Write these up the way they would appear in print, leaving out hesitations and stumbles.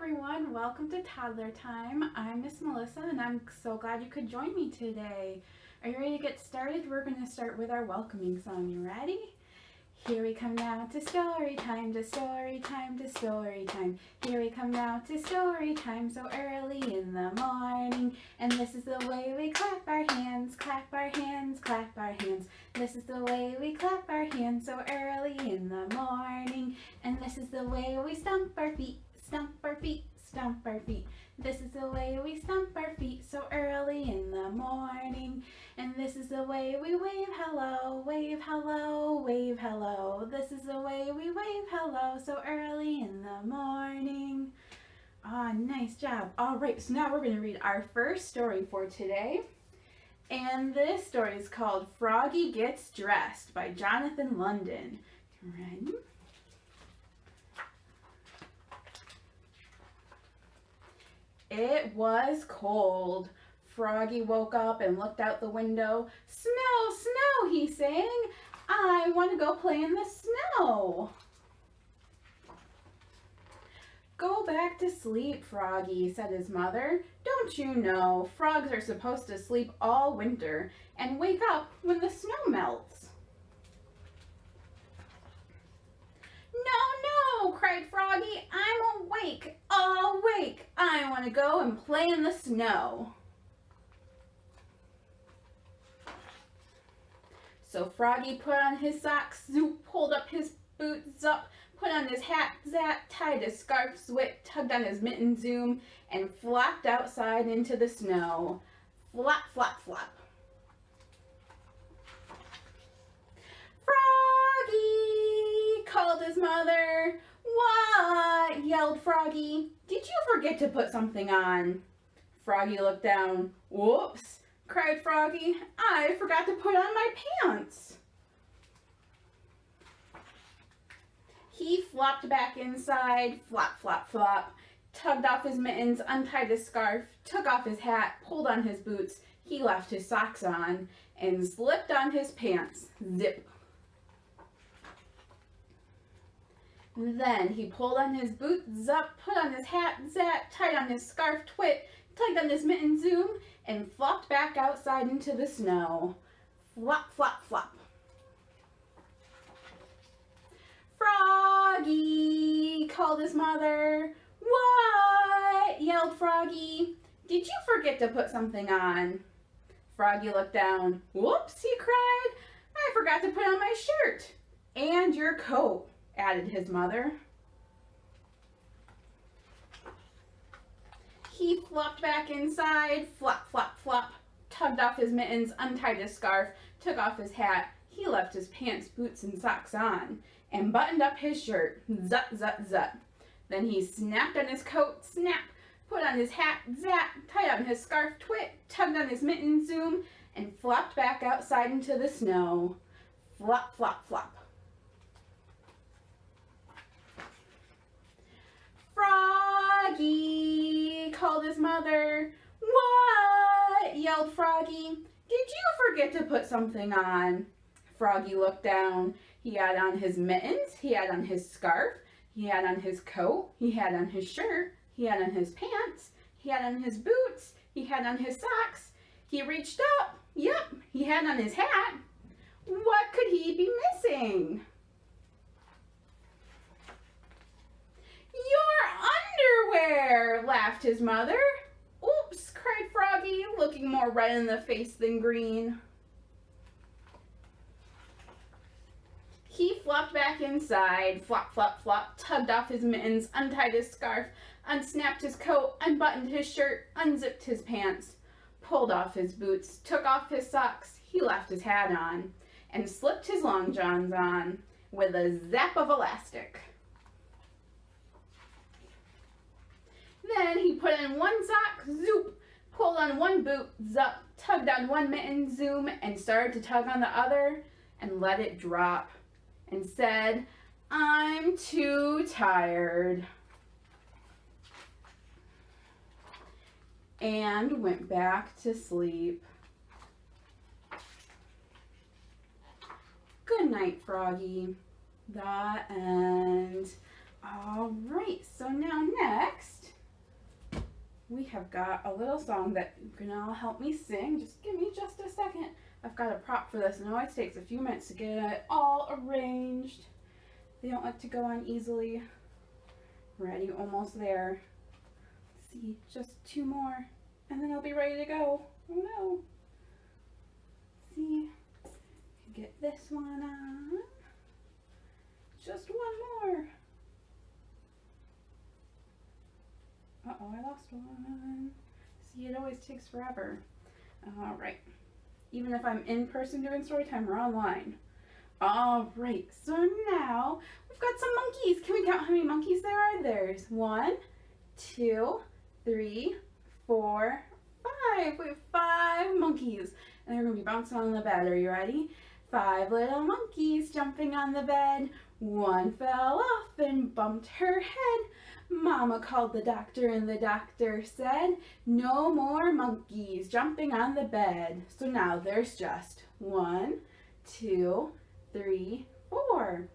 everyone, welcome to Toddler Time. I'm Miss Melissa and I'm so glad you could join me today. Are you ready to get started? We're going to start with our welcoming song. You ready? Here we come now to story time, to story time, to story time. Here we come now to story time so early in the morning. And this is the way we clap our hands, clap our hands, clap our hands. This is the way we clap our hands so early in the morning. And this is the way we stomp our feet, stomp our feet, stomp our feet. This is the way we stomp our feet so early in the morning. And this is the way we wave hello, wave hello, wave hello. This is the way we wave hello so early in the morning. Ah, nice job. All right, so now we're going to read our first story for today. And this story is called Froggy Gets Dressed by Jonathan London. Ready? It was cold. Froggy woke up and looked out the window. Snow, snow, he sang. I want to go play in the snow. Go back to sleep, Froggy, said his mother. Don't you know, frogs are supposed to sleep all winter and wake up when the snow melts. No, cried Froggy. I'm awake, awake. I want to go and play in the snow. So Froggy put on his socks, zoop, pulled up his boots up, put on his hat, zap, tied his scarf, zwip, tugged on his mitten, zoom, and flopped outside into the snow. Flop, flop, flop. Froggy, called his mother. What? Yelled Froggy. Did you forget to put something on? Froggy looked down. Whoops, cried Froggy. I forgot to put on my pants. He flopped back inside, flop, flop, flop, tugged off his mittens, untied his scarf, took off his hat, pulled on his boots. He left his socks on and slipped on his pants. Zip. Then he pulled on his boots up, put on his hat, zap, tied on his scarf, twit, tugged on his mitten, zoom, and flopped back outside into the snow. Flop, flop, flop. Froggy, called his mother. What? Yelled Froggy. Did you forget to put something on? Froggy looked down. Whoops, he cried. I forgot to put on my shirt. And your coat, added his mother. He flopped back inside, flop, flop, flop, tugged off his mittens, untied his scarf, took off his hat. He left his pants, boots, and socks on, and buttoned up his shirt, zut, zut, zut. Then he snapped on his coat, snap, put on his hat, zap, tied on his scarf, twit, tugged on his mitten, zoom, and flopped back outside into the snow. Flop, flop, flop. Froggy, called his mother. What? Yelled Froggy. Did you forget to put something on? Froggy looked down. He had on his mittens, he had on his scarf, he had on his coat, he had on his shirt, he had on his pants, he had on his boots, he had on his socks. He reached up. Yep, he had on his hat. What could he be missing? Your underwear, laughed his mother. Oops, cried Froggy, looking more red in the face than green. He flopped back inside, flop, flop, flop, tugged off his mittens, untied his scarf, unsnapped his coat, unbuttoned his shirt, unzipped his pants, pulled off his boots, took off his socks. He left his hat on and slipped his long johns on with a zap of elastic. Then he put in one sock, zoop, pulled on one boot, zup, tugged on one mitten, zoom, and started to tug on the other and let it drop and said, I'm too tired. And went back to sleep. Good night, Froggy. The end. All right, so now next, have got a little song that you can all help me sing. Just give me just a second. I've got a prop for this, and it always takes a few minutes to get it all arranged. They don't like to go on easily. Ready, almost there. Let's see, just 2 more, and then I'll be ready to go. Oh no. Let's see, get this one on. Just 1 more. Uh-oh, I lost one. See, it always takes forever. All right. Even if I'm in person doing story time or online. All right, so now we've got some monkeys. Can we count how many monkeys there are? There's 1, 2, 3, 4, 5. We have 5 monkeys. And they're gonna be bouncing on the bed. Are you ready? 5 little monkeys jumping on the bed. 1 fell off and bumped her head. Mama called the doctor and the doctor said, no more monkeys jumping on the bed. So now there's just 1, 2, 3, 4.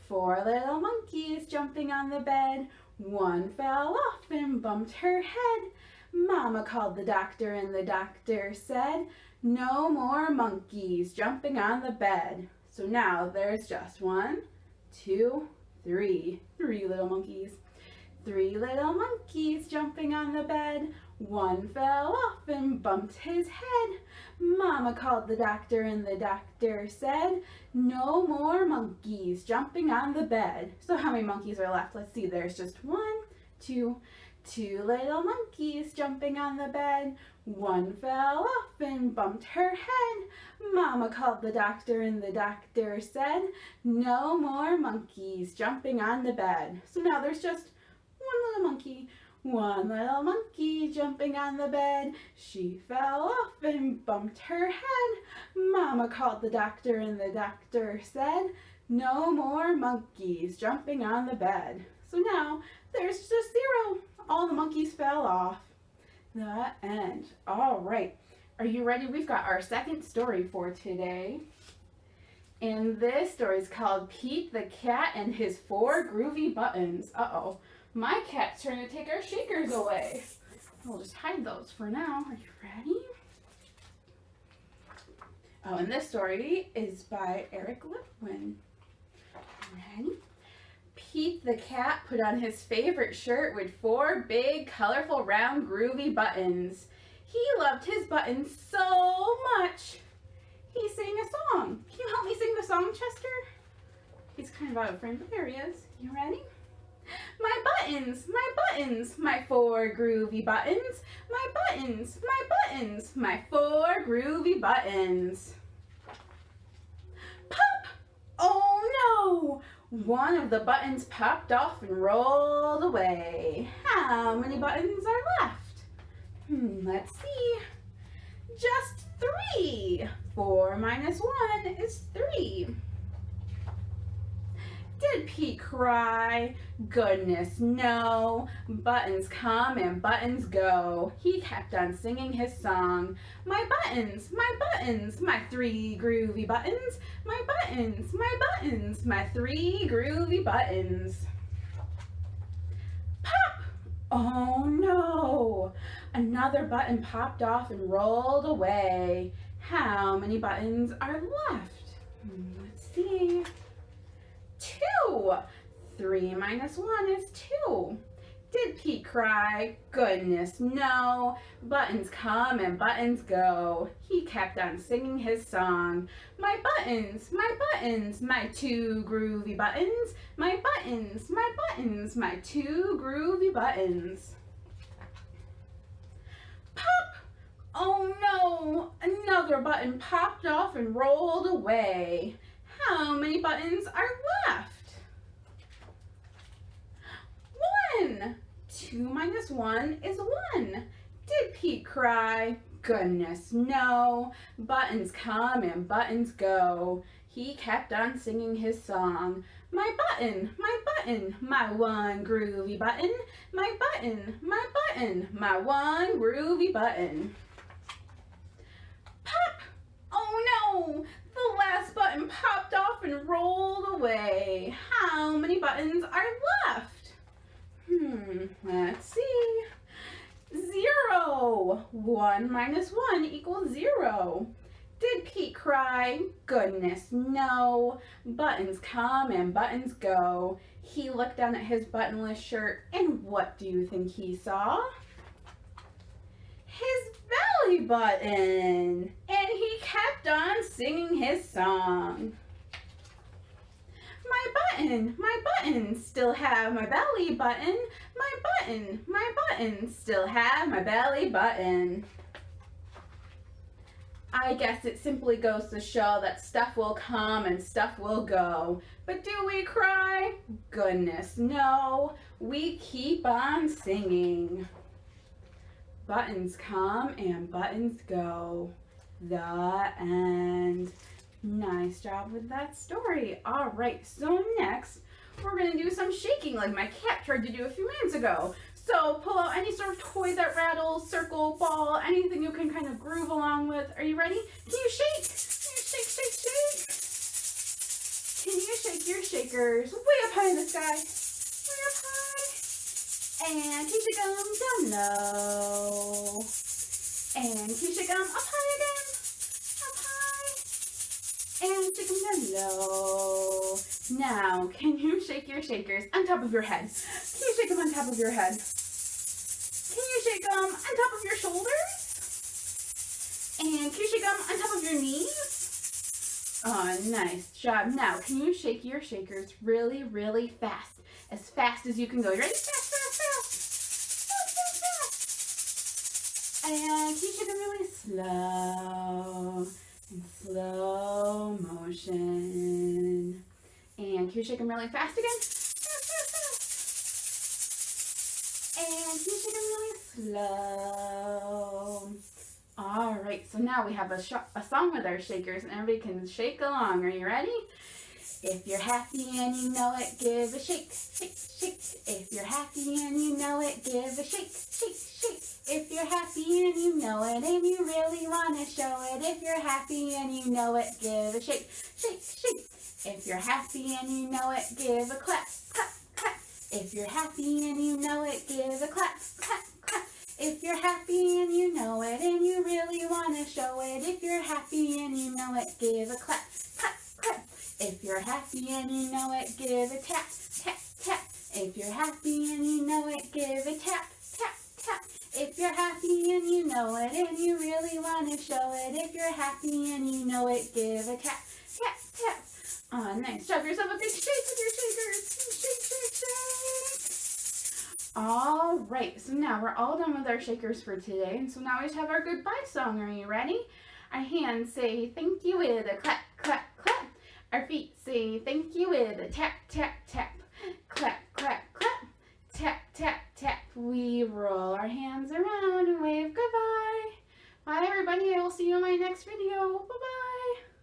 4 little monkeys jumping on the bed. 1 fell off and bumped her head. Mama called the doctor and the doctor said, no more monkeys jumping on the bed. So now there's just 1, 2, 3. 3 little monkeys. 3 little monkeys jumping on the bed. 1 fell off and bumped his head. Mama called the doctor and the doctor said, no more monkeys jumping on the bed. So how many monkeys are left? Let's see, there's just 1, 2, 2 little monkeys jumping on the bed. 1 fell off and bumped her head. Mama called the doctor and the doctor said, no more monkeys jumping on the bed. So now there's just 1 little monkey. 1 little monkey jumping on the bed. She fell off and bumped her head. Mama called the doctor and the doctor said, no more monkeys jumping on the bed. So now there's just 0. All the monkeys fell off. The end. All right. Are you ready? We've got our second story for today. And this story is called Pete the Cat and His 4 Groovy Buttons. Uh-oh. My cat's trying to take our shakers away. We'll just hide those for now. Are you ready? Oh, and this story is by Eric Lipwin. Ready? Pete the cat put on his favorite shirt with 4 big, colorful, round, groovy buttons. He loved his buttons so much. He sang a song. Can you help me sing the song, Chester? He's kind of out of frame, but there he is. You ready? My buttons, my 4 groovy buttons, my buttons, my 4 groovy buttons. Pop! Oh no! One of the buttons popped off and rolled away. How many buttons are left? Let's see. Just 3. 4 minus 1 is 3. Did Pete cry? Goodness, no. Buttons come and buttons go. He kept on singing his song. My buttons, my 3 groovy buttons. My buttons, my 3 groovy buttons. Pop! Oh no! Another button popped off and rolled away. How many buttons are left? Let's see. 2. 3 minus 1 is 2. Did Pete cry? Goodness, no. Buttons come and buttons go. He kept on singing his song. My buttons, my 2 groovy buttons. My buttons, my 2 groovy buttons. Pop! Oh no! Another button popped off and rolled away. How many buttons are left? 1. 2 minus 1 is 1. Did Pete cry? Goodness, no. Buttons come and buttons go. He kept on singing his song. My button, my 1 groovy button. My button, my 1 groovy button. Pop! Oh no! The last button popped off and rolled away. How many buttons are left? Let's see. 0. No. 1 minus 1 equals 0. Did Pete cry? Goodness, no. Buttons come and buttons go. He looked down at his buttonless shirt, and what do you think he saw? His belly button. And he kept on singing his song. My button, still have my belly button. My button, still have my belly button. I guess it simply goes to show that stuff will come and stuff will go. But do we cry? Goodness, no. We keep on singing. Buttons come and buttons go. The end. Nice job with that story. All right, so next we're going to do some shaking like my cat tried to do a few minutes ago. So pull out any sort of toy that rattles, circle, ball, anything you can kind of groove along with. Are you ready? Can you shake? Can you shake, shake, shake? Can you shake your shakers way up high in the sky? Way up high. And can you shake them down low? And can you shake them up high again? Up high. And shake them down low. Now, can you shake your shakers on top of your head? Can you shake them on top of your head? Can you shake them on top of your shoulders? And can you shake them on top of your knees? Oh, nice job. Now, can you shake your shakers really, really fast? As fast as you can go. You ready? Fast, fast, fast. Fast, fast, fast. And can you shake them really slow? In slow motion. And can you shake them really fast again? Fast, fast, fast. And can you shake them really slow? All right, so now we have a song with our shakers, and everybody can shake along. Are you ready? If you're happy and you know it, give a shake, shake, shake. If you're happy and you know it, give a shake, shake, shake. If you're happy and you know it, and you really want to show it. If you're happy and you know it, give a shake, shake, shake. If you're happy and you know it, give a clap, clap, clap. If you're happy and you know it, give a clap, clap, clap. If you're happy and you know it, and you really want to show it. If you're happy and you know it, give a clap, clap, clap. If you're happy and you know it, give a tap, tap, tap. If you're happy and you know it, give a tap, tap, tap. If you're happy and you know it, and you really want to show it. If you're happy and you know it, give a tap, tap, tap. Oh, nice job. Yourself a big shake with your shakers. Shake, shake, shake. All right, so now we're all done with our shakers for today. And so now we just have our goodbye song. Are you ready? Our hands say thank you with a clap, clap, clap. Our feet say thank you with a tap, tap, tap. Clap, clap, clap. Tap, tap, tap. We roll our hands around and wave goodbye. Bye, everybody. I will see you in my next video. Bye-bye.